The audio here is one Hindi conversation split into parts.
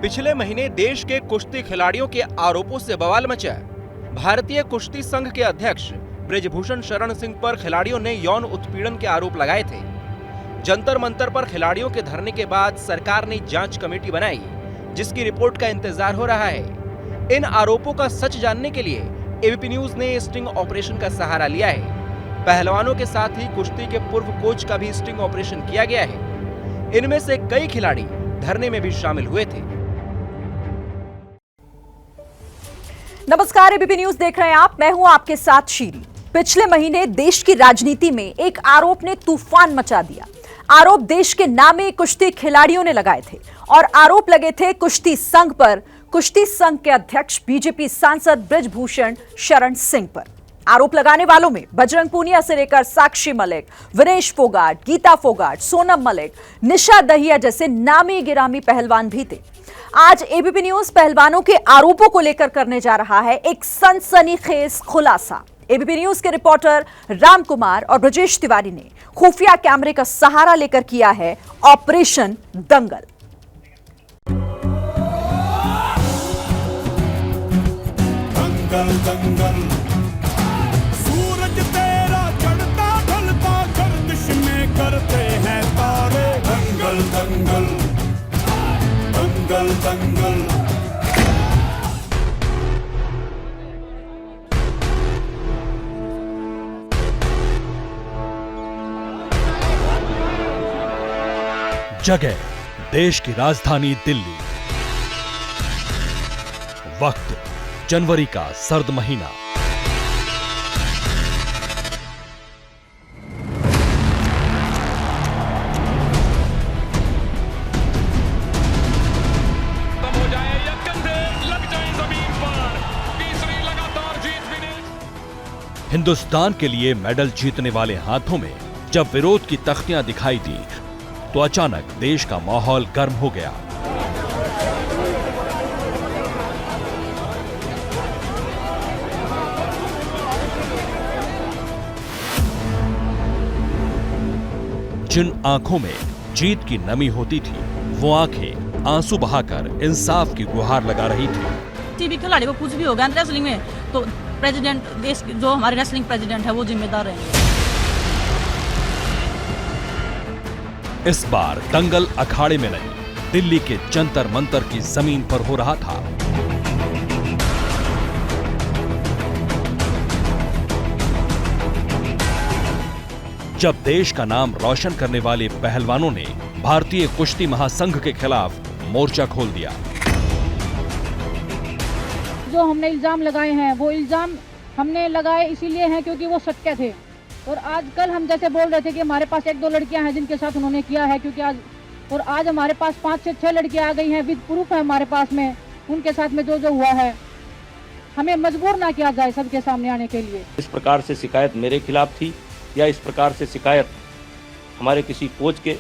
पिछले महीने देश के कुश्ती खिलाड़ियों के आरोपों से बवाल मचा। भारतीय कुश्ती संघ के अध्यक्ष बृजभूषण शरण सिंह पर खिलाड़ियों ने यौन उत्पीड़न के आरोप लगाए थे। जंतर मंतर पर खिलाड़ियों के धरने के बाद सरकार ने जांच कमेटी बनाई, जिसकी रिपोर्ट का इंतजार हो रहा है। इन आरोपों का सच जानने के लिए एबीपी न्यूज ने स्टिंग ऑपरेशन का सहारा लिया है। पहलवानों के साथ ही कुश्ती के पूर्व कोच का भी स्टिंग ऑपरेशन किया गया है। इनमें से कई खिलाड़ी धरने में भी शामिल हुए थे। नमस्कार, एबीपी न्यूज देख रहे हैं आप। मैं हूं आपके साथ शीरी। पिछले महीने देश की राजनीति में एक आरोप ने तूफान मचा दिया। आरोप देश के नामी कुश्ती खिलाड़ियों ने लगाए थे और आरोप लगे थे कुश्ती संघ पर, कुश्ती संघ के अध्यक्ष बीजेपी सांसद बृजभूषण शरण सिंह पर। आरोप लगाने वालों में बजरंग पूनिया से लेकर साक्षी मलिक, विनेश फोगाट, गीता फोगाट, सोनम मलिक, निशा दहिया जैसे नामी गिरामी पहलवान भी थे। आज एबीपी न्यूज पहलवानों के आरोपों को लेकर करने जा रहा है एक सनसनीखेज खुलासा। एबीपी न्यूज के रिपोर्टर राम कुमार और ब्रजेश तिवारी ने खुफिया कैमरे का सहारा लेकर किया है ऑपरेशन दंगल। दंगल दंगल, सूरज तेरा चढ़ता ढलता गर्दिश में करते हैं तारे। दंगल दंगल दंगल दंगल, जगह देश की राजधानी दिल्ली। वक्त जनवरी का सर्द महीना। हिंदुस्तान के लिए मेडल जीतने वाले हाथों में जब विरोध की तख्तियां दिखाई दी तो अचानक देश का माहौल गर्म हो गया। जिन आंखों में जीत की नमी होती थी, वो आंखें आंसू बहाकर इंसाफ की गुहार लगा रही थी। टीवी खिलाड़ी को कुछ भी हो गया रेसलिंग में तो प्रेसिडेंट, देश जो हमारे रेसलिंग प्रेसिडेंट है वो जिम्मेदार रहेंगे। इस बार दंगल अखाड़े में नहीं, दिल्ली के जंतर मंतर की जमीन पर हो रहा था। जब देश का नाम रोशन करने वाले पहलवानों ने भारतीय कुश्ती महासंघ के खिलाफ मोर्चा खोल दिया। जो हमने इल्जाम लगाए हैं वो इल्जाम हमने लगाए इसीलिए हैं क्योंकि वो सत्य थे। और आजकल हम जैसे बोल रहे थे कि हमारे पास 1-2 लड़कियां हैं जिनके साथ उन्होंने किया है, क्योंकि आज हमारे पास 5 से 6 लड़कियां आ गई हैं, विद प्रूफ है हमारे पास में उनके साथ में जो हुआ है। हमें मजबूर ना किया जाए सबके सामने आने के लिए। इस प्रकार से शिकायत मेरे खिलाफ थी या इस प्रकार से शिकायत हमारे किसी कोच के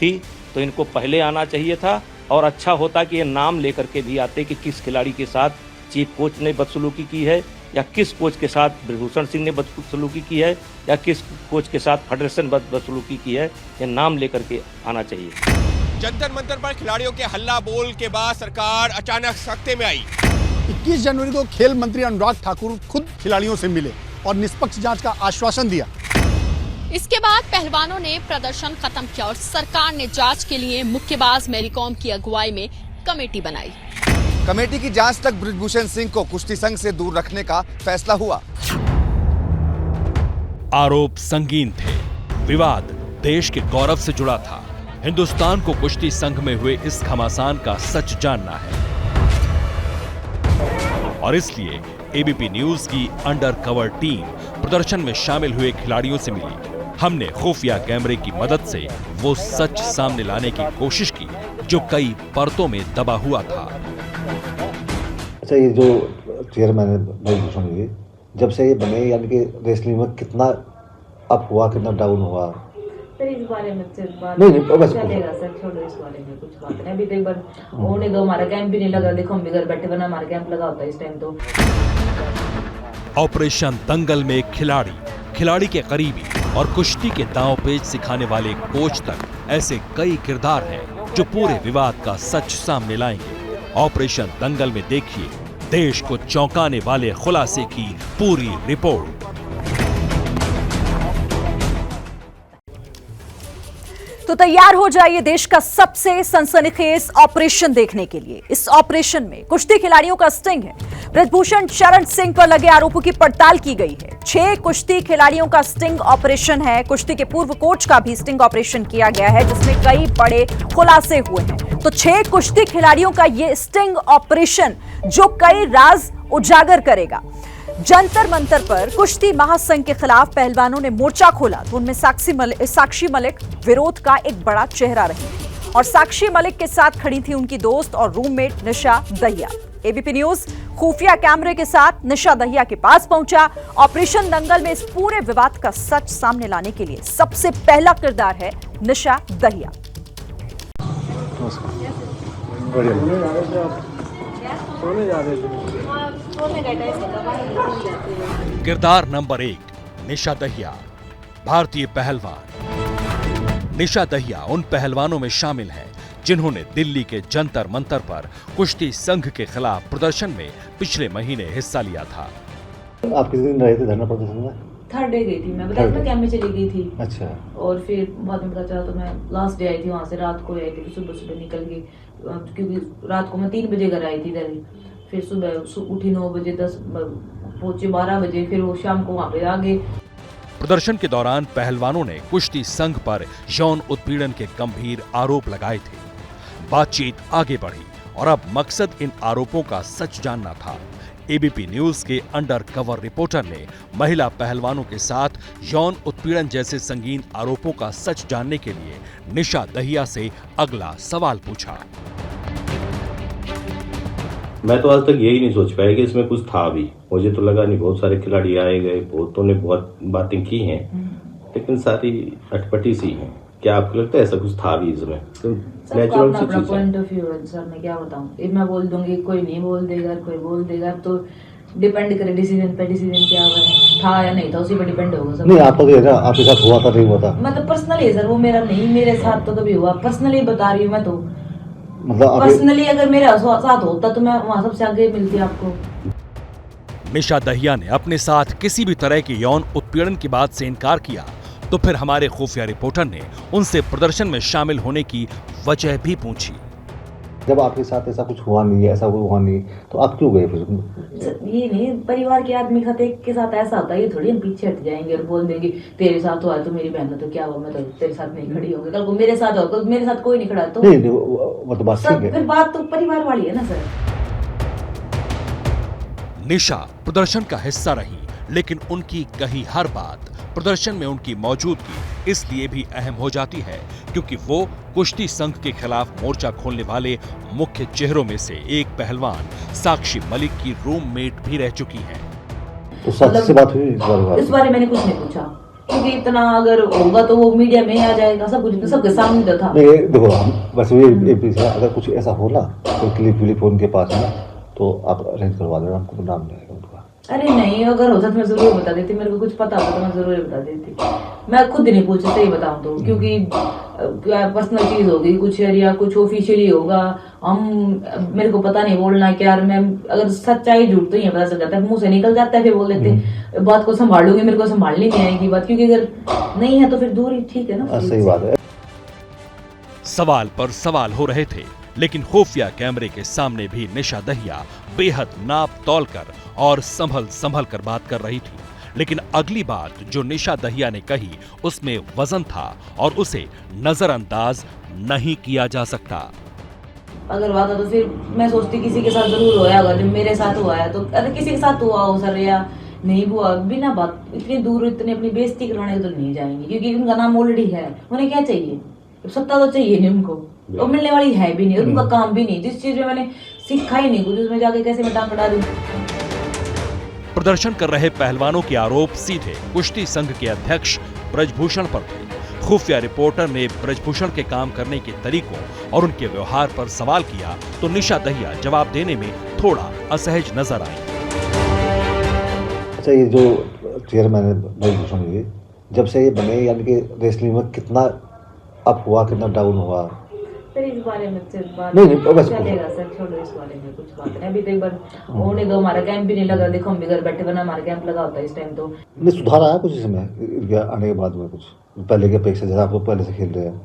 थी तो इनको पहले आना चाहिए था, और अच्छा होता कि ये नाम लेकर के भी आते कि किस खिलाड़ी के साथ चीफ कोच ने बदसलूकी की है, या किस कोच के साथ बृजभूषण सिंह ने बदसलूकी की है, या किस कोच के साथ फेडरेशन बदसलूकी की है। ये नाम लेकर के आना चाहिए। जंतर मंतर पर खिलाड़ियों के हल्ला बोल के बाद सरकार अचानक सख्ते में आई। 21 जनवरी को खेल मंत्री अनुराग ठाकुर खुद खिलाड़ियों से मिले और निष्पक्ष जांच का आश्वासन दिया। इसके बाद पहलवानों ने प्रदर्शन खत्म किया और सरकार ने जांच के लिए मुक्केबाज मैरी कॉम की अगुवाई में कमेटी बनाई। कमेटी की जांच तक बृजभूषण सिंह को कुश्ती संघ से दूर रखने का फैसला हुआ। आरोप संगीन थे, विवाद देश के गौरव से जुड़ा था। हिंदुस्तान को कुश्ती संघ में हुए इस घमासान का सच जानना है, और इसलिए एबीपी न्यूज की अंडरकवर टीम प्रदर्शन में शामिल हुए खिलाड़ियों से मिली। हमने खुफिया कैमरे की मदद से वो सच सामने लाने की कोशिश की जो कई परतों में दबा हुआ था। अच्छा, ये जो चेयरमैन है बृजभूषण जी, जब से ये बने यानी कि रेसलिंग में कितना अप हुआ, कितना डाउन हुआ? इस बारे में नहीं बस चलेगा सर, छोड़ो इस बारे में कुछ बात नहीं। अभी तो एक बार होने दो, हमारा कैंप भी नहीं लगा। देखो हम भी घर बैठे बना, हमारा कैंप लगा होता है इस टाइम। तो ऑपरेशन दंगल में खिलाड़ी के करीबी और कुश्ती के दांव पेच सिखाने वाले कोच तक ऐसे कई किरदार हैं जो पूरे विवाद का सच सामने लाएंगे। ऑपरेशन दंगल में देखिए देश को चौंकाने वाले खुलासे की पूरी रिपोर्ट। तो तैयार हो जाइए देश का सबसे सनसनीखेज ऑपरेशन देखने के लिए। इस ऑपरेशन में कुश्ती खिलाड़ियों का स्टिंग है। ब्रजभूषण शरण सिंह पर लगे आरोपों की पड़ताल की गई है। 6 कुश्ती खिलाड़ियों का स्टिंग ऑपरेशन है। कुश्ती के पूर्व कोच का भी स्टिंग ऑपरेशन किया गया है, जिसमें कई बड़े खुलासे हुए हैं। तो 6 कुश्ती खिलाड़ियों का यह स्टिंग ऑपरेशन जो कई राज उजागर करेगा। जंतर मंतर पर कुश्ती महासंघ के खिलाफ पहलवानों ने मोर्चा खोला तो उनमें साक्षी मलिक विरोध का एक बड़ा चेहरा रही थी और साक्षी मलिक के साथ खड़ी थी उनकी दोस्त और रूममेट निशा दहिया। एबीपी न्यूज खुफिया कैमरे के साथ निशा दहिया के पास पहुंचा। ऑपरेशन दंगल में इस पूरे विवाद का सच सामने लाने के लिए सबसे पहला किरदार है निशा दहिया। किरदार नंबर 1, निशा दहिया, भारतीय पहलवान। निशा दहिया उन पहलवानों में शामिल है जिन्होंने दिल्ली के जंतर मंतर पर कुश्ती संघ के खिलाफ प्रदर्शन में पिछले महीने हिस्सा लिया था। आप किस दिन रहे थे धरना प्रदर्शन में? थर्ड डे गई थी मैं, बताया मैं कैंप में चली गई थी। अच्छा। और फिर बाद में पता चला तो मैं लास्ट डे आई थी, वहाँ से रात को आई थी, सुबह सुबह निकल गई क्योंकि रात को मैं 3 बजे घर आई थी इधर। फिर सुबह उठी 9 बजे, 10 पहुंचे 12 बजे, फिर वो शाम को वहाँ पे आ गए। प्रदर्शन के दौरान पहलवानों ने कुश्ती संघ पर यौन उत्पीड़न के गंभीर आरोप लगाए थे। बातचीत आगे बढ़ी और अब मकसद इन आरोपों का सच जानना था। एबीपी न्यूज के अंडर कवर रिपोर्टर ने महिला पहलवानों के साथ यौन उत्पीड़न जैसे संगीन आरोपों का सच जानने के लिए निशा दहिया से अगला सवाल पूछा। मैं तो आज तक यही नहीं सोच पाया कि इसमें कुछ था भी। मुझे तो लगा नहीं, बहुत सारे खिलाड़ी आए गए, बहुतों ने बहुत बातें की हैं, लेकिन सारी अटपटी सी हैं। क्या आपको लगता है ऐसा कुछ था भी इसमें? तो नेचुरल सी चीज है। पॉइंट ऑफ व्यू है सर, मैं क्या बताऊं। मैं बोल दूंगी, कोई नहीं बोल देगा, कोई बोल देगा, तो डिपेंड करे डिसीजन पे। डिसीजन क्या था या नहीं था उसी पे डिपेंड होगा सब। नहीं, आपको तो आपके साथ हुआ था, नहीं हुआ था? मतलब पर्सनली है सर, वो मेरा नहीं, मेरे साथ तो कभी हुआ। पर्सनली बता रही हूँ मैं, तो मतलब पर्सनली अगर मेरे साथ होता तो मैं वहाँ सबसे आगे मिलती आपको। निशा दहिया ने अपने साथ किसी भी तरह के यौन उत्पीड़न की बात से इनकार किया, तो फिर हमारे खुफिया रिपोर्टर ने उनसे प्रदर्शन में शामिल होने की वजह भी पूछी। जब आपके साथ ऐसा कुछ हुआ नहीं है, ऐसा कोई हुआ नहीं, तो आप क्यों गए फिर? ये नहीं, परिवार के आदमी के साथ ऐसा होता है, ये थोड़ी हम पीछे हट जाएंगे और बोल देंगे तेरे साथ हुआ तो मेरी बहन तो क्या हुआ, मैं तो तेरे साथ नहीं खड़ी होंगी। कल को मेरे साथ होगा, मेरे साथ कोई नहीं खड़ा तो नहीं, वो तो बात ठीक है। फिर बात तो परिवार वाली है ना सर। निशा प्रदर्शन का हिस्सा रही, लेकिन उनकी कही हर बात प्रदर्शन में उनकी मौजूदगी इसलिए भी अहम हो जाती है क्योंकि वो कुश्ती संघ के खिलाफ मोर्चा खोलने वाले मुख्य चेहरों में से एक पहलवान साक्षी मलिक की रूममेट भी रह चुकी हैं। तो साक्षी से बात हुई इस बारे मैंने कुछ नहीं पूछा क्योंकि इतना अगर होगा तो वो मीडिया में आ जाएगा, सब कुछ सबके सामने तो था। देखो बस ये अगर कुछ ऐसा हो ना तो क्लिप उनके पास है ना, तो आप अरेंज करवा देना, हमको नाम नहीं आएगा उनका। अरे नहीं, अगर होता तो मैं जरूर बता देती, मेरे को कुछ पता होता तो मैं जरूर बता देती। मैं खुद नहीं पूछा, सही बताऊं तो, क्योंकि पर्सनल चीज होगी कुछ या कुछ ऑफिशियली होगा, मेरे को पता नहीं बोलना क्या। मैं अगर सच्चाई झूठ तो ये पता चल जाता है, मुंह से निकल जाता है, फिर बोल देते बात को संभाल लूंगी, मेरे को संभालनी नहीं आएगी बात, क्योंकि अगर नहीं है तो फिर दूर ही ठीक है ना। सही बात है। सवाल पर सवाल हो रहे थे, लेकिन खुफिया कैमरे के सामने भी निशा दहिया बेहद नाप तौल कर और संभल कर बात कर रही थी। लेकिन अगली बात जो निशा दहिया ने कही उसमें वजन था और उसे नजरअंदाज नहीं किया जा सकता। अगर हुआ था तो फिर मैं सोचती किसी के साथ जरूर होया होगा, जब मेरे साथ हुआ है तो अगर किसी के साथ हुआ हो सर या नहीं हुआ, बिना बात इतनी दूर इतनी अपनी बेइज्जती करवाने तो नहीं जाएंगे, क्योंकि उनका नाम ऑलरेडी है। उन्हें क्या चाहिए? सत्ता तो चाहिए नहीं उनको, और मिलने वाली है भी नहीं, और उनका काम भी नहीं। जिस चीज में मैंने सीखा ही नहीं कुछ, उसमें जाके कैसे मैं टांग अड़ा दूं। प्रदर्शन कर रहे पहलवानों के आरोप सीधे कुश्ती संघ के अध्यक्ष ब्रजभूषण पर थे। खुफिया रिपोर्टर ने ब्रजभूषण के काम करने के तरीकों और उनके व्यवहार पर सवाल किया तो निशा दहिया जवाब देने में थोड़ा असहज नजर आई। अच्छा, ये जो चेयरमैन है ब्रजभूषण जी, जब से ये बने यानी कि रेसलिंग में कितना अप हुआ, कितना डाउन हुआ? फिर इस बारे में सिर्फ बात नहीं, बस चलेगा सर, छोड़ो इस बारे में कुछ बात नहीं। अभी तो एक बार होने दो, हमारा कैंप भी नहीं लगा, देखो हम भी घर बैठे बना, हमारा कैंप लगा होता है इस टाइम तो। नहीं, सुधार आया कुछ इसमें आने के बाद में, कुछ पहले के अपेक्षा जैसा आप लोग पहले से खेल रहे हैं?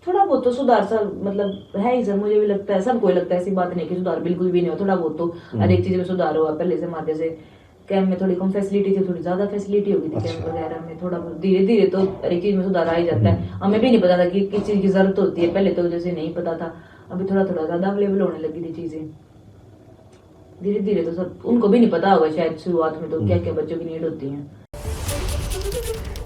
थोड़ा बहुत तो सुधार सर मतलब है ही सर, मुझे भी लगता है, सबको लगता है, ऐसी बात नहीं कि सुधार बिल्कुल भी नहीं हो, थोड़ा बहुत तो हर एक चीज में सुधार हुआ पहले से। माध्य से कैंप में थोड़ी कम फैसिलिटी थी, थोड़ी ज्यादा फैसिलिटी हो गई थी कैंप वगैरह में, थोड़ा बहुत धीरे धीरे तो हर एक चीज में सुधार आ ही जाता है। हमें भी नहीं पता था कि किस चीज की जरूरत होती है, पहले तो जैसे नहीं पता था, अभी थोड़ा थोड़ा ज्यादा अवेलेबल होने लगी थी चीजें धीरे धीरे। तो सब उनको भी नहीं पता होगा शायद शुरुआत में तो क्या क्या बच्चों की नीड होती है।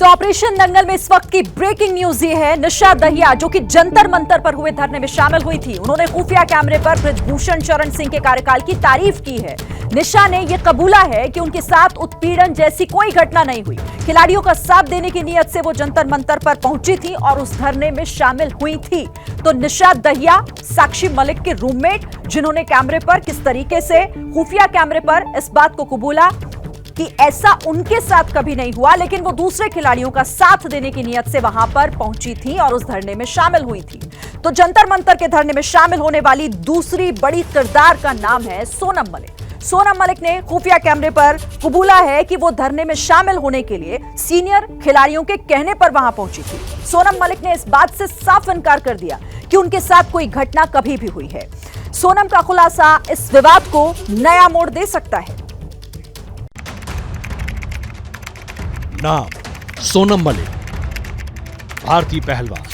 तो ऑपरेशन दंगल में इस वक्त की ब्रेकिंग न्यूज ये है, निशा दहिया जो कि जंतर मंतर पर हुए धरने में शामिल हुई थी, उन्होंने खुफिया कैमरे पर बृजभूषण शरण सिंह के कार्यकाल की तारीफ की है। निशा ने यह कबूला है कि उनके साथ उत्पीड़न जैसी कोई घटना नहीं हुई। खिलाड़ियों का साथ देने की नीयत से वो जंतर मंतर पर पहुंची थी और उस धरने में शामिल हुई थी। तो निशा दहिया साक्षी मलिक के रूममेट, जिन्होंने कैमरे पर किस तरीके से खुफिया कैमरे पर इस बात को कबूला कि ऐसा उनके साथ कभी नहीं हुआ, लेकिन वो दूसरे खिलाड़ियों का साथ देने की नीयत से वहां पर पहुंची थी और उस धरने में शामिल हुई थी। तो जंतर मंतर के धरने में शामिल होने वाली दूसरी बड़ी किरदार का नाम है सोनम मलिक। सोनम मलिक ने खुफिया कैमरे पर कबूला है कि वो धरने में शामिल होने के लिए सीनियर खिलाड़ियों के कहने पर वहां पहुंची थी। सोनम मलिक ने इस बात से साफ इनकार कर दिया कि उनके साथ कोई घटना कभी भी हुई है। सोनम का खुलासा इस विवाद को नया मोड़ दे सकता है। नाम सोनम मलिक, भारतीय पहलवान।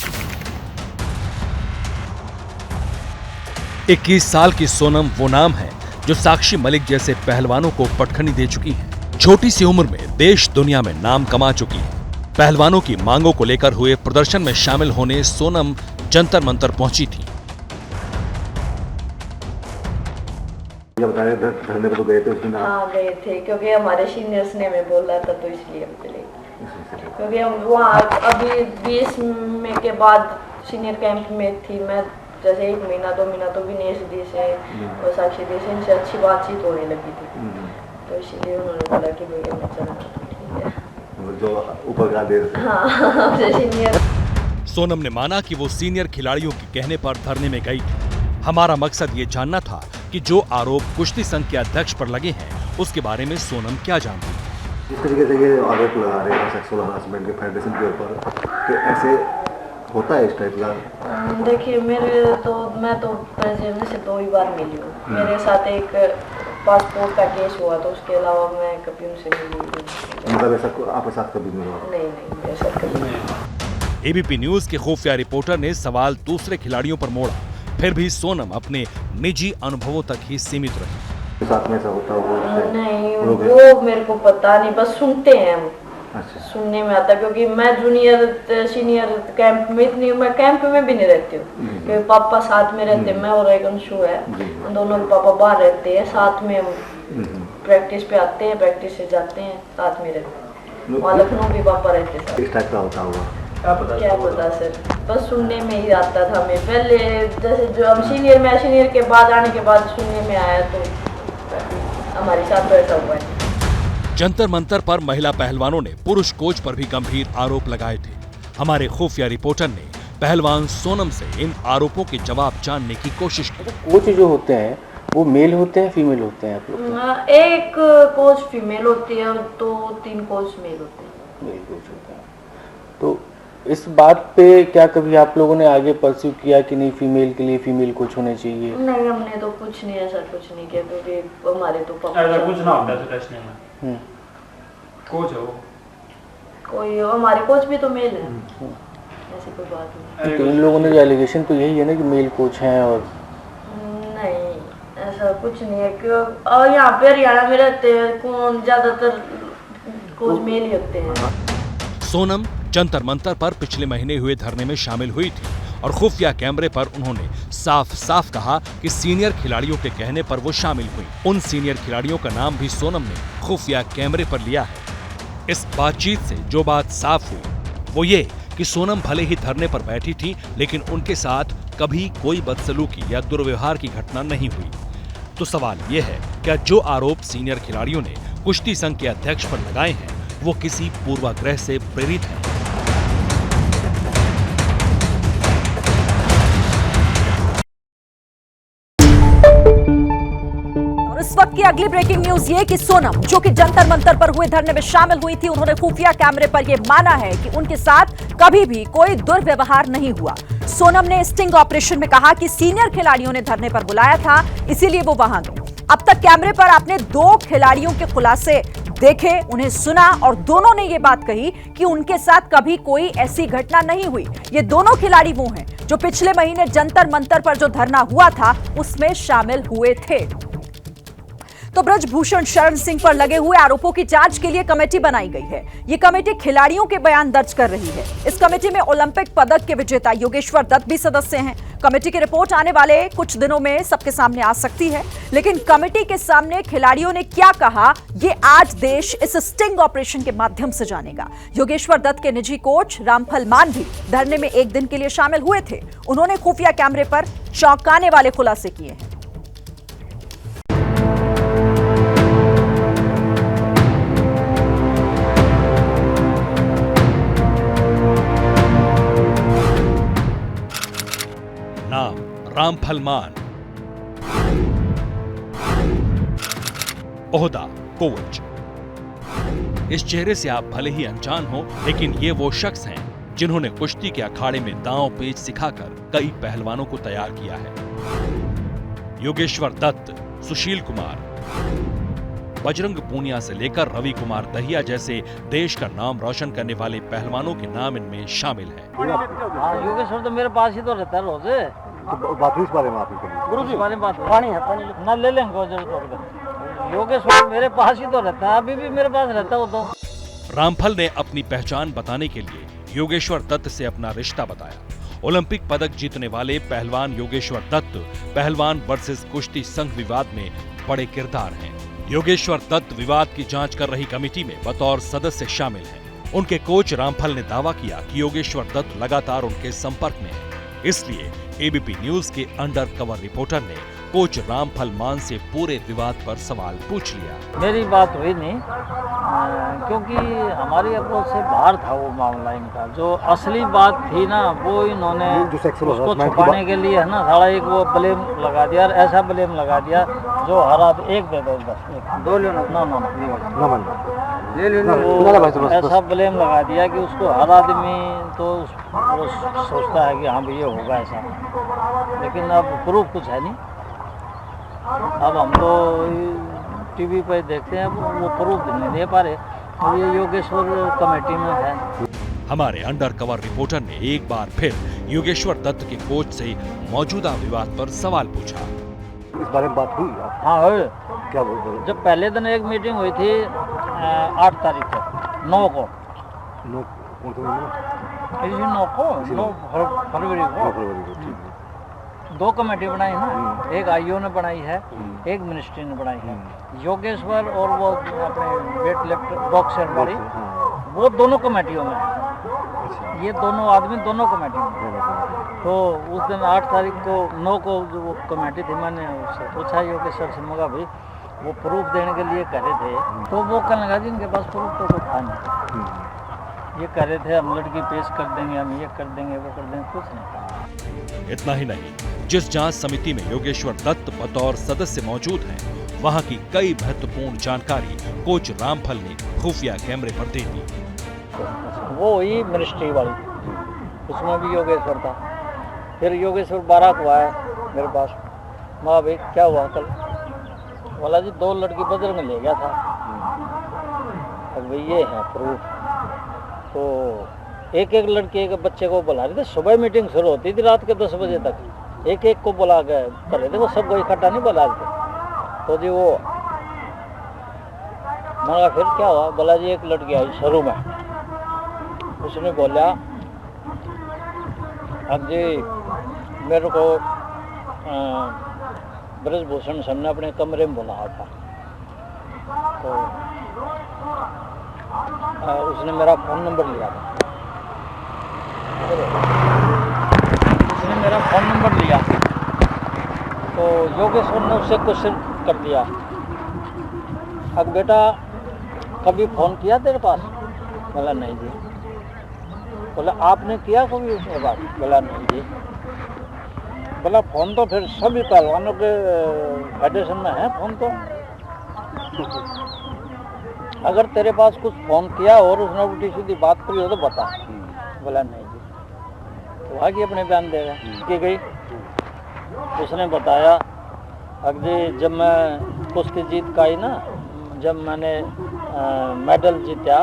21 साल की सोनम वो नाम है जो साक्षी मलिक जैसे पहलवानों को पटखनी दे चुकी हैं। छोटी सी उम्र में देश दुनिया में नाम कमा चुकी हैं। पहलवानों की मांगों को लेकर हुए प्रदर्शन में शामिल होने सोनम जंतर मंतर पहुंची थी। धरने पर तो गए थे उस दिन? हाँ गए थे, क्योंकि हमारे सीनियर्स ने हमें बोला था तो इसलिए हम चले गए। क्योंकि हम वहाँ अभी 20 में के बाद सीनियर कैंप में थी मैं, जैसे 1 महीना 2 महीना तो विनेश दी से और साक्षी दी से इनसे अच्छी बातचीत होने लगी थी, तो इसलिए उन्होंने बोला कि भैया मैं चला, ठीक है। जो ऊपर का दे रहे थे। हाँ सीनियर। सोनम ने माना कि वो सीनियर खिलाड़ियों के कहने पर धरने में गई थी। हमारा मकसद ये जानना था कि जो आरोप कुश्ती संघ के अध्यक्ष पर लगे हैं उसके बारे में सोनम क्या जानती है। जिस तरीके से ये आरोप लगा रहे हैं सेक्सुअल हरासमेंट के फेडरेशन के ऊपर, तो ऐसे होता है इस टाइप का? देखिए मैं तो प्रेसिडेंट से 2 ही बार मिली हूँ। मेरे साथ एक पासपोर्ट का केस हुआ तो उसके अलावा मैं कभी उनसे मिली नहीं। मतलब ऐसा आपके साथ कभी नहीं हुआ? नहीं ऐसा कभी नहीं। एबीपी न्यूज के खुफिया रिपोर्टर ने सवाल दूसरे खिलाड़ियों पर मोड़ा, फिर भी सोनम अपने निजी अनुभवों तक ही सीमित रही। साथ में ऐसा होता होगा? नहीं वो मेरे को पता नहीं, बस सुनते हैं हम। अच्छा। सुनने में आता, क्योंकि मैं जूनियर सीनियर कैंप में इतनी, मैं कैंप में भी नहीं रहती हूँ क्योंकि पापा साथ में रहते हैं, मैं और एक अंशु है, हम दोनों के पापा बाहर रहते हैं, साथ में हम प्रैक्टिस पे आते हैं, प्रैक्टिस से जाते हैं, साथ में रहते हैं। वहाँ लखनऊ भी पापा रहते हैं। इस टाइप का होता होगा? क्या पता सर, बस सुनने में ही आता था हमें पहले, जैसे जो हम सीनियर के बाद आने के बाद सुनने में आया, तो हमारे साथ तो ऐसा हुआ है। जंतर मंतर पर महिला पहलवानों ने पुरुष कोच पर भी गंभीर आरोप लगाए थे। हमारे खुफिया रिपोर्टर ने पहलवान सोनम से इन आरोपों के जवाब जानने की कोशिश की। कोच जो होते हैं वो मेल होते हैं फीमेल होते हैं आप लोग? एक कोच फीमेल होती है और 2-3 कोच मेल होते हैं। मेल कोच होते हैं। तो इस बात पे क्या कभी आप लोगों ने आगे परस्यू किया कि नहीं फीमेल के लिए फीमेल कोच होने चाहिए? नहीं, हमने तो कुछ नहीं ऐसा कुछ नहीं किया, क्योंकि हमारे तो ऐसा कुछ ना होता है टेस्ट में। कोच हो कोई, हमारे कोच भी तो मेल है, ऐसी कोई बात नहीं। तो इन लोगों ने जो एलिगेशन तो यही है ना कि मेल कोच हैं, और नहीं ऐसा कुछ नहीं है। क्यों और यहाँ पे हरियाणा में रहते हैं कौन, ज्यादातर कोच मेल ही होते हैं। सोनम जंतर मंतर पर पिछले महीने हुए धरने में शामिल हुई थी और खुफिया कैमरे पर उन्होंने साफ साफ कहा कि सीनियर खिलाड़ियों के कहने पर वो शामिल हुई। उन सीनियर खिलाड़ियों का नाम भी सोनम ने खुफिया कैमरे पर लिया है। इस बातचीत से जो बात साफ हुई वो ये कि सोनम भले ही धरने पर बैठी थी, लेकिन उनके साथ कभी कोई बदसलूकी या दुर्व्यवहार की घटना नहीं हुई। तो सवाल ये है, क्या जो आरोप सीनियर खिलाड़ियों ने कुश्ती संघ के अध्यक्ष पर लगाए हैं वो किसी पूर्वाग्रह से प्रेरित है? वक्त की अगली ब्रेकिंग न्यूज ये कि सोनम, जो कि जंतर मंतर पर हुए धरने में शामिल हुई थी, उन्होंने खुफिया कैमरे पर यह माना है कि उनके साथ कभी भी कोई दुर्व्यवहार नहीं हुआ। सोनम ने स्टिंग ऑपरेशन में कहा कि सीनियर खिलाड़ियों ने धरने पर बुलाया था, इसीलिए वो वहां गए। अब तक कैमरे पर आपने 2 खिलाड़ियों के खुलासे देखे, उन्हें सुना और दोनों ने ये बात कही कि उनके साथ कभी कोई ऐसी घटना नहीं हुई। ये दोनों खिलाड़ी वो हैं जो पिछले महीने जंतर मंतर पर जो धरना हुआ था उसमें शामिल हुए थे। तो ब्रजभूषण शरण सिंह पर लगे हुए आरोपों की जांच के लिए कमेटी बनाई गई है। ये कमेटी खिलाड़ियों के बयान दर्ज कर रही है। इस कमेटी में ओलंपिक पदक के विजेता योगेश्वर दत्त भी सदस्य हैं। कमेटी की रिपोर्ट आने वाले कुछ दिनों में सबके सामने आ सकती है, लेकिन कमेटी के सामने खिलाड़ियों ने क्या कहा, ये आज देश इस स्टिंग ऑपरेशन के माध्यम से जानेगा। योगेश्वर दत्त के निजी कोच रामफल मान भी धरने में एक दिन के लिए शामिल हुए थे। उन्होंने खुफिया कैमरे पर चौंकाने वाले खुलासे किए हैं। नाम रामफल मान, ओहदा कोच। इस चेहरे से आप भले ही अनजान हो, लेकिन ये वो शख्स हैं जिन्होंने कुश्ती के अखाड़े में दांव पेच सिखाकर कई पहलवानों को तैयार किया है। योगेश्वर दत्त, सुशील कुमार, बजरंग पूनिया से लेकर रवि कुमार दहिया जैसे देश का नाम रोशन करने वाले पहलवानों के नाम इनमें शामिल हैं। योगेश्वर तो मेरे पास ही तो रहता है रोज। तो बात इस बारे में आपने करी? गुरु जी बारे में बात, पानी है, पानी ना ले लेंगे। योगेश्वर मेरे पास ही तो रहता है, अभी भी मेरे पास रहता है वो तो। रामफल ने अपनी पहचान बताने के लिए योगेश्वर दत्त से अपना रिश्ता बताया। ओलंपिक पदक जीतने वाले पहलवान योगेश्वर दत्त पहलवान वर्सेस कुश्ती संघ विवाद में बड़े किरदार हैं। योगेश्वर दत्त विवाद की जांच कर रही कमेटी में बतौर सदस्य शामिल हैं। उनके कोच रामफल ने दावा किया कि योगेश्वर दत्त लगातार उनके संपर्क में है। इसलिए एबीपी न्यूज के अंडर कवर रिपोर्टर ने कोच रामफल मान से पूरे विवाद पर सवाल पूछ लिया। मेरी बात हुई नहीं, क्योंकि हमारी अप्रोच से बाहर था वो मामला इनका। जो असली बात थी ना, वो इन्होंने उसको छुपाने के लिए है ना, सारा एक वो ब्लेम लगा दिया, ऐसा ब्लेम लगा दिया जो हरा एक दे दो, बस दो ले ऐसा ब्लेम लगा दिया कि उसको हर आदमी तो वो सोचता है कि हाँ भैया होगा ऐसा, लेकिन अब प्रूफ कुछ है नहीं। अब हम तो टीवी पर देखते हैं, वो प्रूफ नहीं दे पा रहे, तो ये योगेश्वर कमेटी में है। हमारे अंडर कवर रिपोर्टर ने एक बार फिर योगेश्वर दत्त के कोच से मौजूदा विवाद पर सवाल पूछा। इस बारे में बात हुई? हाँ हुई। क्या बोल? जब पहले दिन एक मीटिंग हुई थी 8 तारीख को, 9 को, 9 फरवरी को 2 कमेटी बनाई ना, एक आईओ ने बनाई है, एक मिनिस्ट्री ने बनाई है। योगेश्वर और वो अपने वेट लिफ्ट बॉक्सर वाली, वो दोनों कमेटियों में है। ये दोनों आदमी दोनों कमेटी में। तो उस दिन 8 तारीख को 9 को जो वो कमेटी थी, मैंने उससे पूछा योगेश्वर से, मगा भाई वो प्रूफ देने के लिए कह रहे थे, तो वो कहने लगा जी इनके पास प्रूफ तो कुछ था नहीं, ये कह रहे थे हम लड़की पेश कर देंगे, हम ये कर देंगे, वो कर देंगे, कुछ नहीं था। इतना ही नहीं, जिस जांच समिति में योगेश्वर दत्त बतौर सदस्य मौजूद हैं, वहां की कई महत्वपूर्ण जानकारी कोच रामफल ने खुफिया कैमरे पर दे दी। वो हुई मिनिस्ट्री वाली, उसमें भी योगेश्वर था। फिर योगेश्वर 12 को आया मेरे पास, माँ भाई क्या हुआ कल? बोला जी 2 लड़की बजरंग ले गया था। अब भाई ये है प्रूफ। तो एक लड़के के बच्चे को बुला रहे थे, सुबह मीटिंग शुरू होती थी रात के 10 बजे तक, एक को बुला के कर रहे थे, वो सबको इकट्ठा नहीं बुला रहे थे। तो जी वो मगा फिर क्या हुआ? बोला जी एक लड़की आई शुरू में, उसने बोला अब जी मेरे को ब्रजभूषण सर ने अपने कमरे में बुलाया था, तो उसने मेरा फ़ोन नंबर लिया था, उसने मेरा फ़ोन नंबर लिया, तो योगेश्वर ने उससे क्वेश्चन कर दिया, अब बेटा कभी फ़ोन किया तेरे पास? बोला नहीं जी। बोला आपने किया कभी उसके बाद? बोला नहीं जी। बोला फ़ोन तो फिर सभी पहलवानों के फेडरेशन में है फ़ोन तो, अगर तेरे पास कुछ फोन किया और उसने उल्टी सीधी बात करी हो तो बता। बोला नहीं जी। तो आगे अपने बयान देगा कि गई। उसने बताया अगर जब मैं कुश्ती जीत का आई ना, जब मैंने मेडल जीता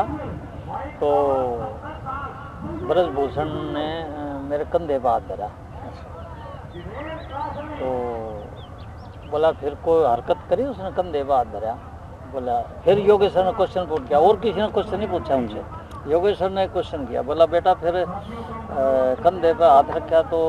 तो ब्रजभूषण ने मेरे कंधे पे हाथ धरा। तो बोला फिर कोई हरकत करी उसने, कंधे पे हाथ धरा। बोला फिर योगेश्वर ने क्वेश्चन पूछ किया, और किसी ने क्वेश्चन नहीं पूछा उनसे। योगेश्वर ने क्वेश्चन किया, बोला बेटा फिर कंधे पे हाथ रखा तो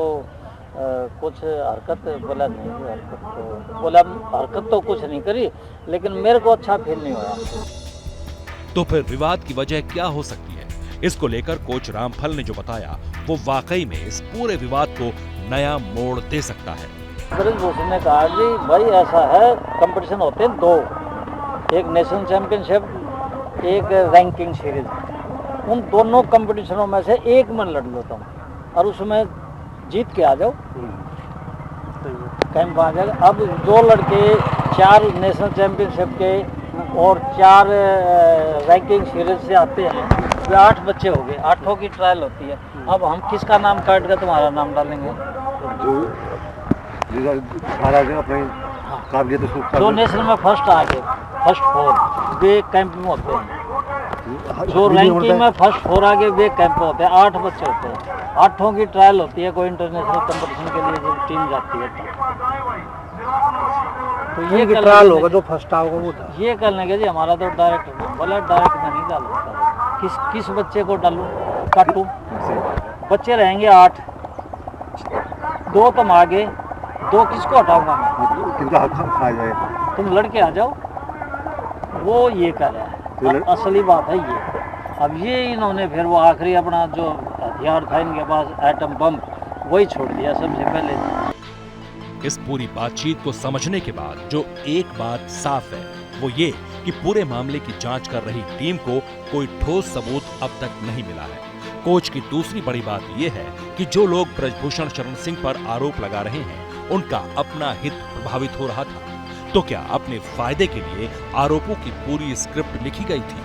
कुछ हरकत? बोला नहीं हरकत तो, बोला हरकत तो कुछ नहीं करी लेकिन मेरे को अच्छा फील नहीं हुआ। तो फिर विवाद की वजह क्या हो सकती है? इसको लेकर कोच रामफल ने जो बताया वो वाकई में इस पूरे विवाद को नया मोड़ दे सकता है। ब्रजभूषण ने कहा जी भाई ऐसा है, कंपटीशन होते हैं दो, एक नेशनल चैंपियनशिप एक रैंकिंग सीरीज। उन दोनों कंपटीशनों में से एक में लड़ लो तुम और उसमें जीत के आ जाओ, कैंप आ जाएगा। अब दो लड़के 4 नेशनल चैंपियनशिप के और 4 रैंकिंग सीरीज से आते हैं, वे 8 बच्चे हो गए, 8 की ट्रायल होती है। अब हम किसका नाम काट कर तुम्हारा नाम डालेंगे? जो नेशनल में फर्स्ट आ गए, फर्स्ट 4 वे कैंप में होते हैं। जो रैंकिंग में फर्स्ट 4 आ गए वे कैंप में होते हैं। 8 बच्चे होते हैं, 8 की ट्रायल होती है। कोई इंटरनेशनल कंपटीशन के लिए जब टीम जाती है तो ये ट्रायल होगा, जो फर्स्ट आओगे वो ये कर लेंगे जी। हमारा तो डायरेक्ट, बोला डायरेक्ट में नहीं डाल सकता। किस बच्चे को डालूं, काटूं? बच्चे रहेंगे 8, 2 तुम आगे, 2 किसको हटाऊंगा मैं? तुम लड़के आ जाओ। वो ये कर रहा है, असली बात है ये। अब ये इन्होंने फिर वो आखिरी अपना जो हथियार था इनके पास, एटम बम, वही छोड़ दिया सबसे पहले। इस पूरी बातचीत को समझने के बाद जो एक बात साफ है वो ये कि पूरे मामले की जांच कर रही टीम को कोई ठोस सबूत अब तक नहीं मिला है। कोच की दूसरी बड़ी बात यह है कि जो लोग ब्रजभूषण शरण सिंह पर आरोप लगा रहे हैं उनका अपना हित प्रभावित हो रहा था। तो क्या अपने फायदे के लिए आरोपों की पूरी स्क्रिप्ट लिखी गई थी?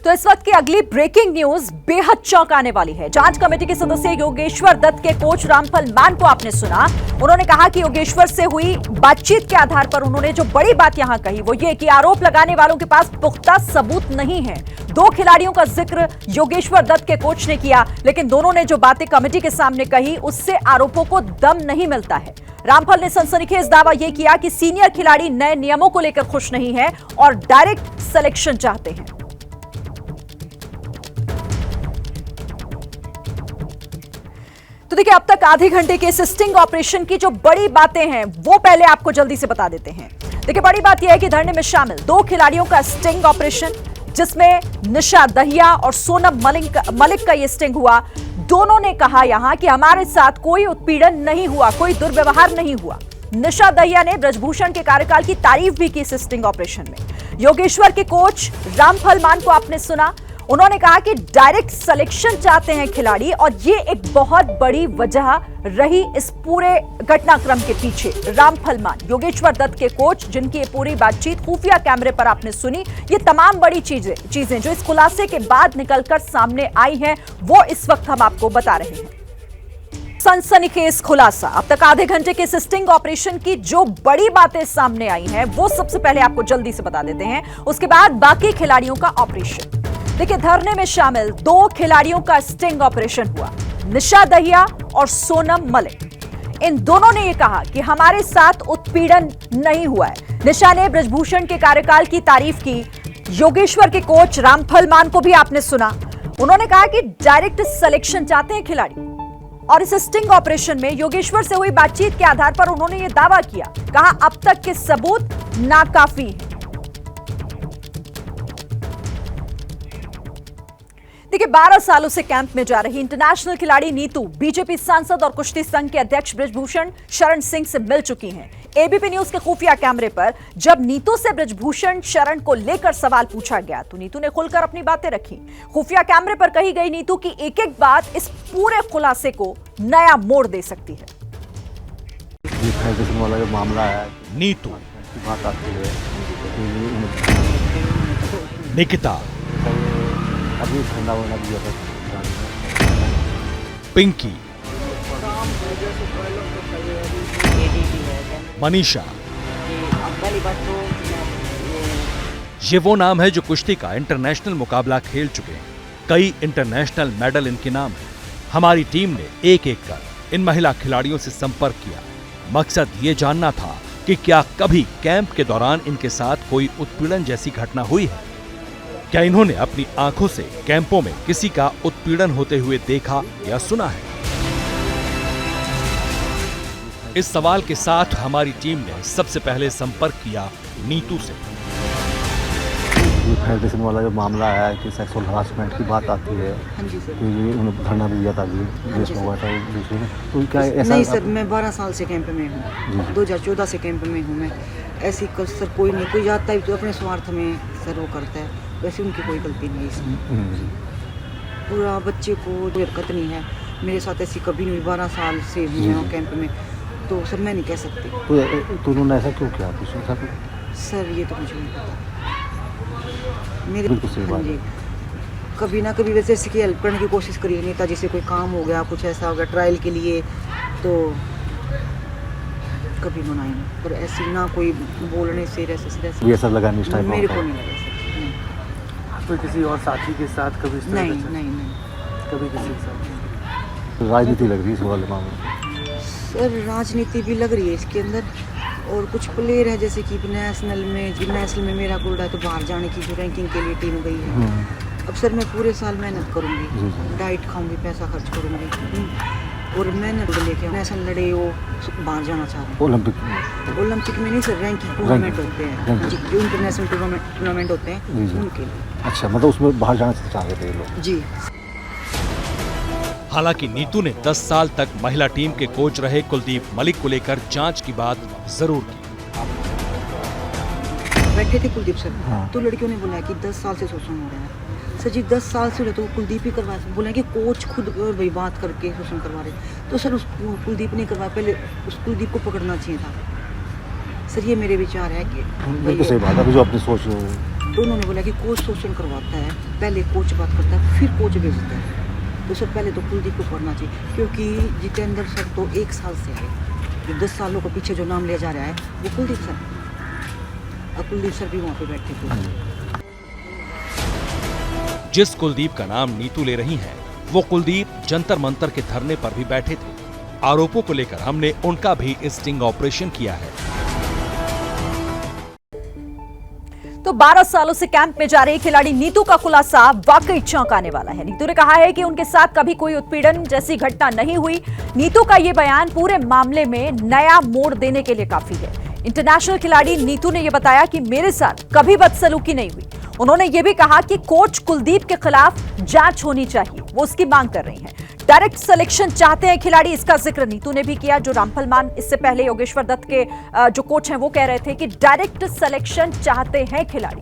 तो इस वक्त की अगली ब्रेकिंग न्यूज बेहद चौंकाने वाली है। जांच कमेटी के सदस्य योगेश्वर दत्त के कोच रामफल मान को आपने सुना। उन्होंने कहा कि योगेश्वर से हुई बातचीत के आधार पर उन्होंने जो बड़ी बात यहां कही वो ये कि आरोप लगाने वालों के पास पुख्ता सबूत नहीं है। 2 खिलाड़ियों का जिक्र योगेश्वर दत्त के कोच ने किया, लेकिन दोनों ने जो बातें कमेटी के सामने कही उससे आरोपों को दम नहीं मिलता है। रामफल ने सनसनीखेज दावा यह किया कि सीनियर खिलाड़ी नए नियमों को लेकर खुश नहीं है और डायरेक्ट सिलेक्शन चाहते हैं। तो देखिए, अब तक आधे घंटे के इस स्टिंग ऑपरेशन की जो बड़ी बातें हैं वो पहले आपको जल्दी से बता देते हैं। देखिए, बड़ी बात यह है कि धरने में शामिल 2 खिलाड़ियों का स्टिंग ऑपरेशन, जिसमें निशा दहिया और सोनम मलिक का यह स्टिंग हुआ। दोनों ने कहा यहां कि हमारे साथ कोई उत्पीड़न नहीं हुआ, कोई दुर्व्यवहार नहीं हुआ। निशा दहिया ने ब्रजभूषण के कार्यकाल की तारीफ भी की इस स्टिंग ऑपरेशन में। योगेश्वर के कोच रामफल मान को आपने सुना। उन्होंने कहा कि डायरेक्ट सिलेक्शन चाहते हैं खिलाड़ी और ये एक बहुत बड़ी वजह रही इस पूरे घटनाक्रम के पीछे। रामफल मान, योगेश्वर दत्त के कोच, जिनकी ये पूरी बातचीत खुफिया कैमरे पर आपने सुनी, ये तमाम बड़ी चीजें जो इस खुलासे के बाद निकलकर सामने आई हैं वो इस वक्त हम आपको बता रहे हैं। सनसनीखेज खुलासा। अब तक आधे घंटे के स्टिंग ऑपरेशन की जो बड़ी बातें सामने आई हैं वो सबसे पहले आपको जल्दी से बता देते हैं, उसके बाद बाकी खिलाड़ियों का ऑपरेशन। देखिए, धरने में शामिल 2 खिलाड़ियों का स्टिंग ऑपरेशन हुआ, निशा दहिया और सोनम मलिक। इन दोनों ने यह कहा कि हमारे साथ उत्पीड़न नहीं हुआ है। निशा ने ब्रजभूषण के कार्यकाल की तारीफ की। योगेश्वर के कोच रामफल मान को भी आपने सुना। उन्होंने कहा कि डायरेक्ट सिलेक्शन चाहते हैं खिलाड़ी और इस स्टिंग ऑपरेशन में योगेश्वर से हुई बातचीत के आधार पर उन्होंने यह दावा किया। कहा अब तक के सबूत नाकाफी है। देखिए, 12 सालों से कैंप में जा रही इंटरनेशनल खिलाड़ी नीतू बीजेपी सांसद और कुश्ती संघ के अध्यक्ष ब्रजभूषण शरण सिंह से मिल चुकी हैं। एबीपी न्यूज के खुफिया कैमरे पर जब नीतू से ब्रजभूषण शरण को लेकर सवाल पूछा गया तो नीतू ने खुलकर अपनी बातें रखी। खुफिया कैमरे पर कही गई नीतू की एक-एक बात इस पूरे खुलासे को नया मोड़ दे सकती है। वाला जो मामला है, नीतू, बात आती है, निकिता, अभी ठंडा होना भी है, पिंकी, मनीषा, ये वो नाम है जो कुश्ती का इंटरनेशनल मुकाबला खेल चुके हैं। कई इंटरनेशनल मेडल इनके नाम हैं। हमारी टीम ने एक एक कर इन महिला खिलाड़ियों से संपर्क किया। मकसद ये जानना था कि क्या कभी कैंप के दौरान इनके साथ कोई उत्पीड़न जैसी घटना हुई है। क्या इन्होंने अपनी आंखों से कैंपों में किसी का उत्पीड़न होते हुए देखा या सुना है। इस सवाल के साथ हमारी टीम ने सबसे पहले संपर्क किया नीतू से। फेडरेशन वाला जो मामला है कि सेक्सुअल हरासमेंट की बात आती है, तो ये उन्होंने धरना भी दिया था, देश में हुआ था दूसरे में, तो क्या ऐसा? नहीं सर, मैं 12 साल से कैंप में हूँ, 2014 से कैंप में हूँ मैं। ऐसी सर कोई नहीं, कोई जाता है तो अपने स्वार्थ में सर वो करता है, वैसे उनकी कोई गलती नहीं है इसमें। पूरा बच्चे को कोई हरकत नहीं है, मेरे साथ ऐसी कभी नहीं हुई। 12 साल से हूँ कैंप में, तो सर मैं नहीं कह सकती। तो उन्होंने ऐसा क्यों किया सर? ये तो मुझे नहीं पता। मेरे बिल्कुल सही बात है। कभी ना कभी वैसे इसकी हेल्प करने की कोशिश करी नहीं था, जैसे कोई काम हो गया, कुछ ऐसा हो गया ट्रायल के लिए, तो कभी मनाई नहीं। पर ऐसी ना कोई बोलने से ये सब लगा नहीं, मेरे को नहीं लगा सर। तो किसी और साथी के साथ कभी नहीं, कभी किसी के साथ राजनीति लग रही है इस वाले मामले? सर राजनीति भी लग रही है इसके अंदर, और कुछ प्लेयर है जैसे कि नेशनल में मेरा गोल्ड है, तो बाहर जाने की जो रैंकिंग के लिए टीम गई है। अब सर मैं पूरे साल मेहनत करूँगी, डाइट खाऊंगी, पैसा खर्च करूँगी, और मेहनत लेके नेशनल लड़े, वो बाहर जाना चाह रहे हैं। ओलंपिक में नहीं सर, रैंकिंग टूर्नामेंट होते हैं, जो इंटरनेशनल टूर्नामेंट होते हैं उनके लिए। अच्छा, मतलब उसमें बाहर जाना चाह रहे थे लोग? जी। हालांकि नीतू ने 10 साल तक महिला टीम के कोच रहे कुलदीप मलिक को लेकर जांच की बात जरूर की। बैठे थे कुलदीप सर, तो लड़कियों ने बोला कि 10 साल से शोषण हो रहा है। सर जी 10 साल से हो रहा, तो कुलदीप ही करवा, बोला कि कोच खुद भाई बात करके शोषण करवा रहे, तो सर उस कुलदीप ने करवाया, पहले उस कुलदीप को पकड़ना चाहिए था। सर ये मेरे विचार है कि बिल्कुल सही बात है, जो अपनी सोच। तो उन्होंने बोला कि कोच शोषण करवाता है, पहले कोच बात करता है, फिर कोच भेजता है। तो सर पहले तो कुलदीप को पढ़ना चाहिए, क्योंकि जितेंद्र सर तो 1 साल से आए, 10 सालों के पीछे जो नाम लिया जा रहा है वो कुलदीप सर, और कुलदीप सर भी वहाँ पे बैठे थे। जिस कुलदीप का नाम नीतू ले रही हैं, वो कुलदीप जंतर मंतर के धरने पर भी बैठे थे। आरोपों को लेकर हमने उनका भी स्टिंग ऑपरेशन किया है। तो 12 सालों से कैंप में जा रही खिलाड़ी नीतू का खुलासा वाकई चौंकाने वाला है। नीतू ने कहा है कि उनके साथ कभी कोई उत्पीड़न जैसी घटना नहीं हुई। नीतू का ये बयान पूरे मामले में नया मोड़ देने के लिए काफी है। इंटरनेशनल खिलाड़ी नीतू ने यह बताया कि मेरे साथ कभी बदसलूकी नहीं हुई। उन्होंने ये भी कहा कि कोच कुलदीप के खिलाफ जांच होनी चाहिए, वो उसकी मांग कर रही हैं। डायरेक्ट सिलेक्शन चाहते हैं खिलाड़ी, इसका जिक्र नीतू ने भी किया। जो रामफल मान इससे पहले योगेश्वर दत्त के जो कोच हैं वो कह रहे थे कि डायरेक्ट सिलेक्शन चाहते हैं खिलाड़ी।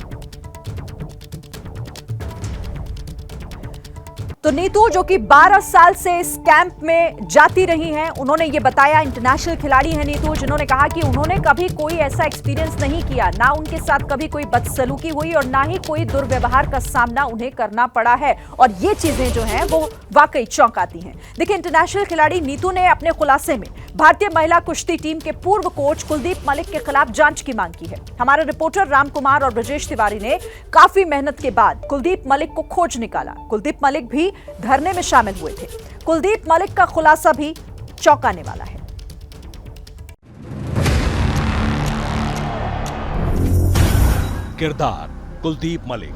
तो नीतू जो कि 12 साल से इस कैंप में जाती रही हैं, उन्होंने ये बताया। इंटरनेशनल खिलाड़ी हैं नीतू, जिन्होंने कहा कि उन्होंने कभी कोई ऐसा एक्सपीरियंस नहीं किया, ना उनके साथ कभी कोई बदसलूकी हुई और ना ही कोई दुर्व्यवहार का सामना उन्हें करना पड़ा है। और ये चीजें जो हैं वो वाकई चौंकाती हैं। देखिए, इंटरनेशनल खिलाड़ी नीतू ने अपने खुलासे में भारतीय महिला कुश्ती टीम के पूर्व कोच कुलदीप मलिक के खिलाफ जांच की मांग की है। हमारे रिपोर्टर राम कुमार और ब्रजेश तिवारी ने काफी मेहनत के बाद कुलदीप मलिक को खोज निकाला। कुलदीप मलिक भी धरने में शामिल हुए थे। कुलदीप मलिक का खुलासा भी चौंकाने वाला है। किरदार कुलदीप मलिक,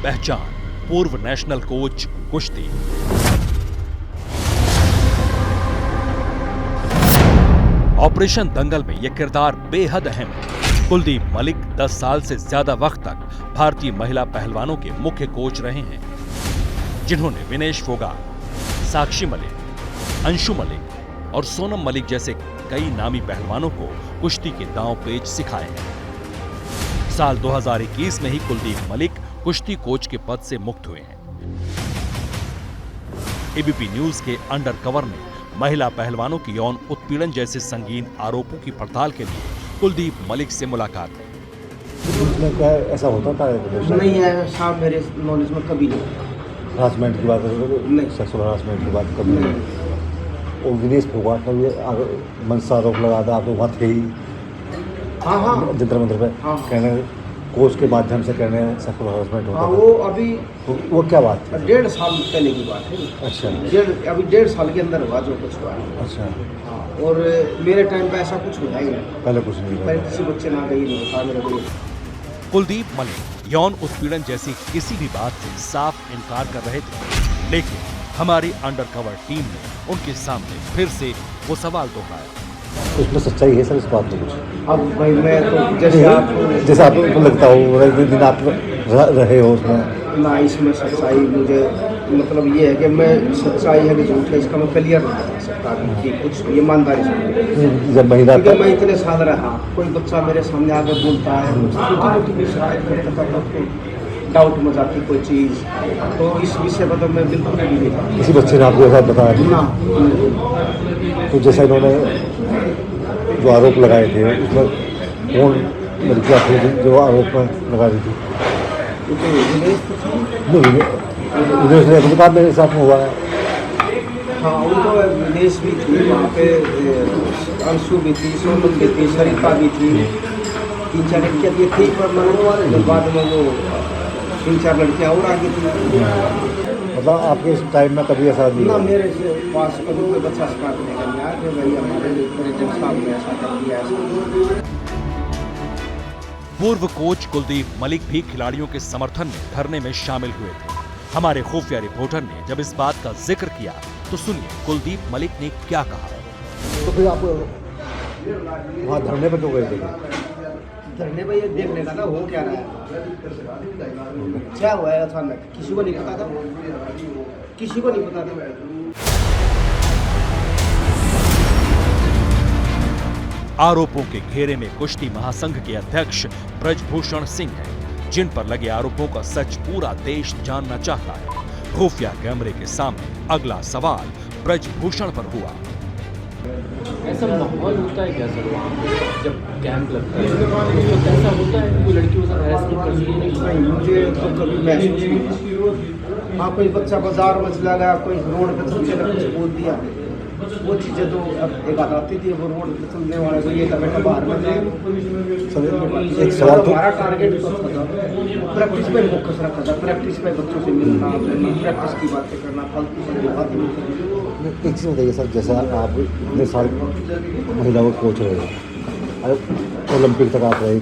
पहचान पूर्व नेशनल कोच कुश्ती, ऑपरेशन दंगल में यह किरदार बेहद अहम है। कुलदीप मलिक 10 साल से ज्यादा वक्त तक भारतीय महिला पहलवानों के मुख्य कोच रहे हैं, जिन्होंने विनेश फोगाट, साक्षी मलिक, अंशु मलिक और सोनम मलिक जैसे कई नामी पहलवानों को कुश्ती के दांव पेच सिखाए हैं। साल 2021 में ही कुलदीप मलिक कुश्ती कोच के पद से मुक्त हुए हैं। एबीपी न्यूज के अंडरकवर ने महिला पहलवानों की यौन उत्पीड़न जैसे संगीन आरोपों की पड़ताल के लिए कुलदीप मलिक से मुलाकात की। उसमें क्या ऐसा होता था? नहीं है साहब, मेरे नॉलेज में कभी नहीं। हरासमेंट की बात नहीं, सेक्सुअल हरासमेंट की बात कभी नहीं। और विदेश फोगाट ने भी मंच आरोप लगा था, आप लोग वहाँ थे ही। हाँ जंतर मंतर पे कहने कोच के माध्यम से कहने सेक्सुअल हरासमेंट होता था। वो अभी वो क्या बात थी? 1.5 साल पहले की बात है। अच्छा, अभी 1.5 साल के अंदर हुआ जो कुछ हुआ है। अच्छा। हाँ, और मेरे टाइम पे ऐसा कुछ हुआ ही नहीं। पहले कुछ नहीं, पहले किसी बच्चे ना गई नहीं था मेरे को। कुलदीप मलिक यौन उत्पीड़न जैसी किसी भी बात से साफ इनकार कर रहे थे, लेकिन हमारी अंडरकवर टीम ने उनके सामने फिर से वो सवाल दोहराया। उसमें सच्चाई है सर इस बात में कुछ? अब भाई मैं तो जैसे आपको लगता हो दिन आप रहे हो उसमें ना, इसमें सच्चाई मुझे मतलब ये है कि मैं सच्चाई है कि झूठ है इसका मैं क्लियर नहीं बता सकता कि कुछ ये ईमानदारी से। जब महिला मैं इतने साल रहा, कोई बच्चा मेरे सामने आके बोलता है, छोटी मोटी भी शिकायत करता था, तो डाउट में जाती कोई चीज़, तो इस विषय पर तो मैं बिल्कुल भी नहीं। किसी बच्चे ने आपको ऐसा बताया ना? तो जैसा इन्होंने जो आरोप लगाए थे उसमें कौन लड़कियाँ थी जो आरोप में लगा रही थी? विदेश मेरे साथ में हुआ है। हाँ, उनको विदेश भी थी, वहाँ पे अंशु भी थी, सोनम भी थी, सरिता भी थी, 3-4 लड़कियाँ भी थी, पर बाद में वो 3-4 लड़कियाँ और आगे थी। मतलब आपके इस टाइम में कभी ऐसा नहीं? ना, मेरे पास कभी कोई बच्चा शिकायत नहीं करने आया कि भाई हमारे प्रेसिडेंट साहब ने ऐसा कर दिया ऐसा। पूर्व कोच कुलदीप मलिक भी खिलाड़ियों के समर्थन में धरने में शामिल हुए थे। हमारे खुफिया रिपोर्टर ने जब इस बात का जिक्र किया तो सुनिए कुलदीप मलिक ने क्या कहा। तो फिर आप वहाँ धरने पर क्यों गए थे? धरने पर ये देखने का था हो क्या रहा है, क्या हुआ है अचानक, किसी को नहीं पता था, किसी को नहीं पता था। आरोपों के घेरे में कुश्ती महासंघ के अध्यक्ष ब्रजभूषण सिंह हैं, जिन पर लगे आरोपों का सच पूरा देश जानना चाहता है। खुफिया कैमरे के सामने अगला सवाल ब्रजभूषण पर हुआ। ऐसा माहौल होता है क्या सर वहाँ पे जब कैंप लगता है? तो ऐसा होता है कोई लड़की के साथ हरासमेंट कर रही है? नहीं, मुझे तो कभी महसूस नहीं। हाँ, कोई बच्चा बाजार में चला गया, कोई रोड पे बच्चे ने कुछ बोल दिया, वो चीज़ें तो अब एक बात आती थी, वो रोड पे चलने वाले को ये बेटा बाहर में एक सवाल तो हमारा टारगेट तो था प्रैक्टिस पे फोकस रखा था, प्रैक्टिस पे बच्चों से मिलना, प्रैक्टिस की बातें करना, फालतू से बातें नहीं करना। एक चीज़ बताइए सर, जैसा आप इतने साल महिलाओं को कोच रहे, ओलंपिक तक आप रहे,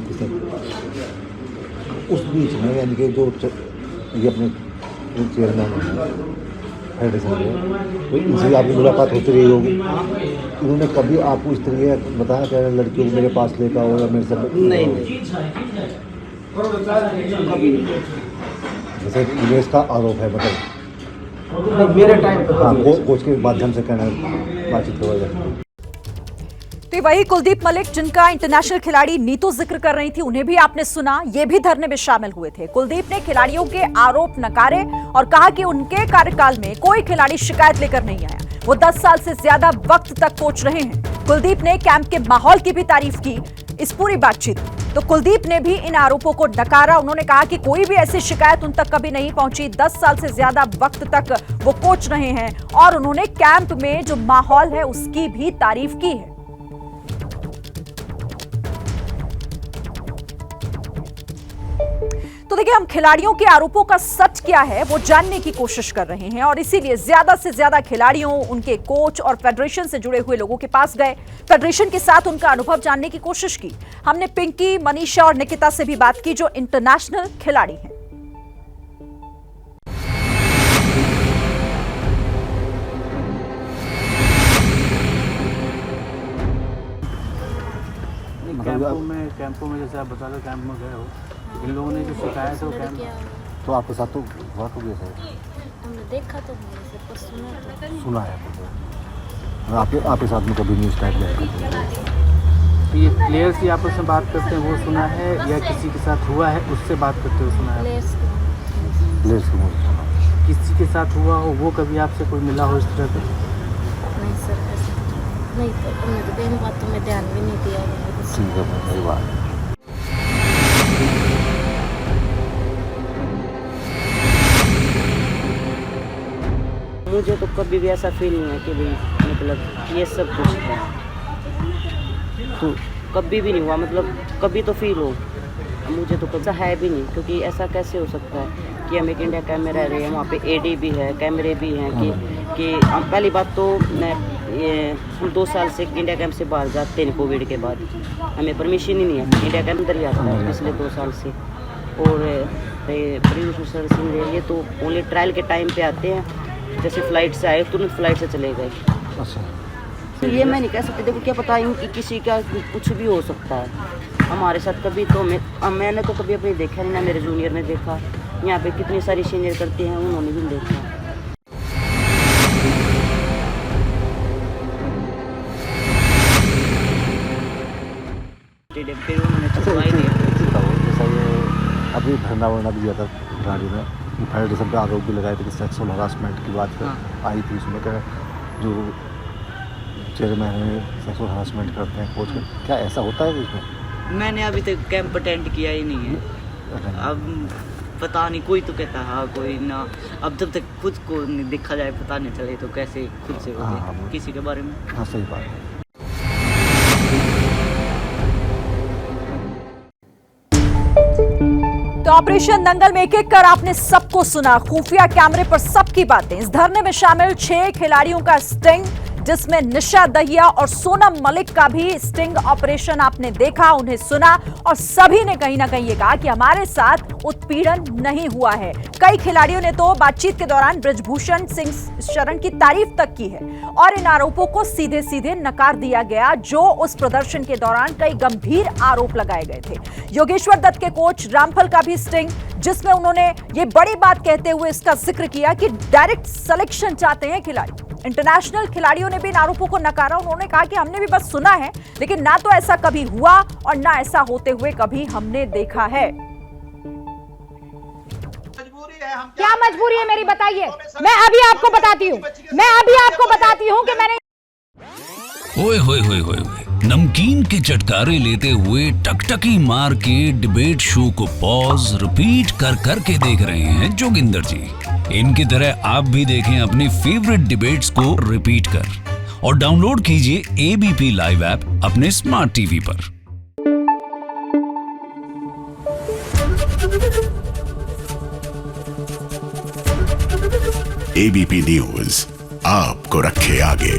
उस बीच में यानी कि जो ये अपने चेयरमैन फेडरेशन के, तो इनसे आपकी मुलाकात होती रही होगी, उन्होंने कभी आपको इस तरीके बताया कि लड़कियों को मेरे पास लेकर आओ या मेरे से? नहीं, कभी नहीं। जैसे विदेश का आरोप है, मतलब मेरे टाइम पे हाँ, कोच के माध्यम से कहना बातचीत हो जाती। तो वही कुलदीप मलिक जिनका इंटरनेशनल खिलाड़ी नीतू जिक्र कर रही थी, उन्हें भी आपने सुना, ये भी धरने में शामिल हुए थे। कुलदीप ने खिलाड़ियों के आरोप नकारे और कहा कि उनके कार्यकाल में कोई खिलाड़ी शिकायत लेकर नहीं आया, वो 10 साल से ज्यादा वक्त तक कोच रहे हैं। कुलदीप ने कैंप के माहौल की भी तारीफ की इस पूरी बातचीत। तो कुलदीप ने भी इन आरोपों को नकारा। उन्होंने कहा कि कोई भी ऐसी शिकायत उन तक कभी नहीं पहुंची, 10 साल से ज्यादा वक्त तक वो कोच रहे हैं और उन्होंने कैंप में जो माहौल है उसकी भी तारीफ की है। तो देखिए, हम खिलाड़ियों के आरोपों का सच क्या है वो जानने की कोशिश कर रहे हैं और इसीलिए ज्यादा से ज्यादा खिलाड़ियों, उनके कोच और फेडरेशन से जुड़े हुए लोगों के पास गए, फेडरेशन के साथ उनका अनुभव जानने की कोशिश की। हमने पिंकी, मनीषा और निकिता से भी बात की जो इंटरनेशनल खिलाड़ी हैं। कैंपों में जैसे आप बता रहे हो, कैंप में गए हो, इन लोगों ने जो शिकायत है वो कैंप, तो आपके साथ तो हुआ तो गया सर? हमने देखा तो पर सुना है आपके साथ में कभी न्यूज़ टाइप नहीं? तो ये प्लेयर्स ही आपस में बात करते हैं वो सुना है या किसी के साथ हुआ है उससे बात करते हुए सुना है? प्लेयर्स की मुझे सुना। किसी के साथ हुआ हो, वो कभी आपसे कोई मिला हो इस तरह का? नहीं सर, ऐसा नहीं, तो उन्होंने तो इन बातों में ध्यान भी नहीं दिया। ठीक है, सही बात। मुझे तो कभी भी ऐसा फील नहीं है कि भाई मतलब ये सब कुछ है, तो कभी भी नहीं हुआ। मतलब कभी तो फील हो, मुझे तो ऐसा है भी नहीं, क्योंकि ऐसा कैसे हो सकता है कि हम एक इंडिया कैमरे रह रहे हैं, वहाँ पे एडी भी है, कैमरे भी हैं कि पहली बात तो हम 2 साल से इंडिया कैंप से बाहर जाते हैं कोविड के बाद, हमें परमिशन ही नहीं है, इंडिया कैंप अंदर ही आता है पिछले 2 साल से। और ब्रिजभूषण शरण सिंह ये तो ओनली ट्रायल के टाइम पे आते हैं, जैसे फ्लाइट से आए तुरंत फ्लाइट से चले गए। तो ये मैं नहीं कह सकती, देखो क्या पता कि किसी का कुछ भी हो सकता है हमारे साथ। कभी तो मैंने तो कभी अपनी देखा नहीं, ना मेरे जूनियर ने देखा। यहाँ पे कितनी सारी सीनियर करते हैं, उन्होंने भी देखा। फिर उन्होंने छुड़वाई दिया। जैसा ये अभी धरना वरना भी दिया था खिलाड़ी ने, फेडरेशन पे आरोप भी लगाए थे कि सेक्सुअल हरासमेंट की बात आई थी उसमें, क्या जो चेयरमैन है सेक्सुअल हरासमेंट करते हैं कोच, क्या ऐसा होता है इसमें? मैंने अभी तक कैंप अटेंड किया ही नहीं है, अब पता नहीं, कोई तो कहता है हाँ कोई ना। अब जब तक खुद को नहीं देखा जाए, पता नहीं चले तो कैसे खुद से होते किसी के बारे में। हाँ सही बात है। तो ऑपरेशन दंगल में एक-एक कर आपने सबको सुना, खुफिया कैमरे पर सबकी बातें। इस धरने में शामिल 6 खिलाड़ियों का स्टिंग, जिसमें निशा दहिया और सोनम मलिक का भी स्टिंग ऑपरेशन आपने देखा, उन्हें सुना, और सभी ने कहीं ना कहीं ये कहा कि हमारे साथ उत्पीड़न नहीं हुआ है। कई खिलाड़ियों ने तो बातचीत के दौरान ब्रिजभूषण सिंह शरण की तारीफ तक की है और इन आरोपों को सीधे सीधे नकार दिया गया, जो उस प्रदर्शन के दौरान कई गंभीर आरोप लगाए गए थे। योगेश्वर दत्त के कोच रामफल का भी स्टिंग, जिसमें उन्होंने ये बड़ी बात कहते हुए इसका जिक्र किया कि डायरेक्ट सिलेक्शन चाहते हैं खिलाड़ी। इंटरनेशनल खिलाड़ियों ने भी इन आरोपों को नकारा। उन्होंने कहा कि हमने भी बस सुना है, लेकिन ना तो ऐसा कभी हुआ और ना ऐसा होते हुए कभी हमने देखा है। क्या मजबूरी है मेरी, बताइए। मैं अभी आपको बताती हूँ कि मैंने ओए होए होए होए, नमकीन के चटकारे लेते हुए टकटकी मार के डिबेट शो को पॉज रिपीट कर करके देख रहे हैं जोगिंदर जी। इनकी तरह आप भी देखें अपनी फेवरेट डिबेट्स को रिपीट कर, और डाउनलोड कीजिए एबीपी लाइव ऐप अपने स्मार्ट टीवी पर। एबीपी न्यूज आपको रखे आगे।